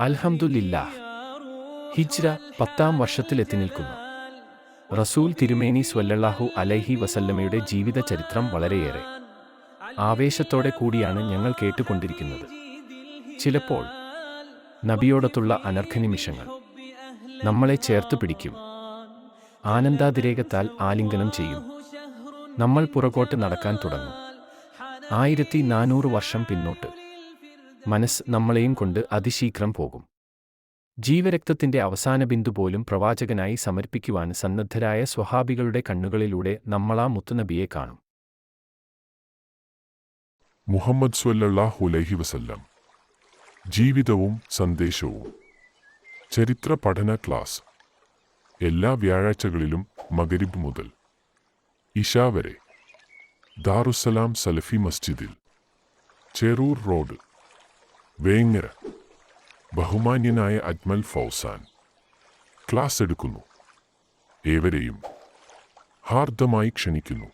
അൽഹംദുലില്ലാഹ്. ഹിജ്റ 10-ാം വർഷത്തിലെത്തി നിൽക്കുന്നു. റസൂൽ തിരുമേനി സ്വല്ലല്ലാഹു അലൈഹി വസല്ലമയുടെ ജീവിത ചരിത്രം വളരെയേറെ ആവേശത്തോടെ കൂടിയാണ് ഞങ്ങൾ കേട്ടുകൊണ്ടിരിക്കുന്നത്. ചിലപ്പോൾ നബിയോടൊത്തുള്ള അനർഘനിമിഷങ്ങൾ നമ്മളെ ചേർത്തു പിടിക്കും, ആനന്ദാതിരേകത്താൽ ആലിംഗനം ചെയ്യും. നമ്മൾ പുറകോട്ട് നടക്കാൻ തുടങ്ങും. 1400 വർഷം പിന്നോട്ട്. മനസ്സ് നമ്മളെയും കൊണ്ട് അതിശീഘ്രം പോകും. ജീവരക്തത്തിന്റെ അവസാന ബിന്ദു പോലും പ്രവാചകനായി സമർപ്പിക്കുവാൻ സന്നദ്ധരായ സ്വഹാബികളുടെ കണ്ണുകളിലൂടെ നമ്മളാ മുത്തുനബിയെ കാണും. മുഹമ്മദ് സ്വല്ലല്ലാഹു അലൈഹി വസല്ലം. ജീവിതവും സന്ദേശവും. ചരിത്ര പഠന ക്ലാസ്. എല്ലാ വ്യാഴാഴ്ചകളിലും മഗ്‌രിബ് മുതൽ ഇശാ വരെ. ദാറുസ്സലാം സലഫി മസ്ജിദിൽ, ചെറൂർ റോഡ്, വേങ്ങര. ബഹുമാന്യനായ അജ്മൽ ഫൗസാൻ ക്ലാസ് എടുക്കുന്നു. ഏവരെയും ഹാർദമായി ക്ഷണിക്കുന്നു.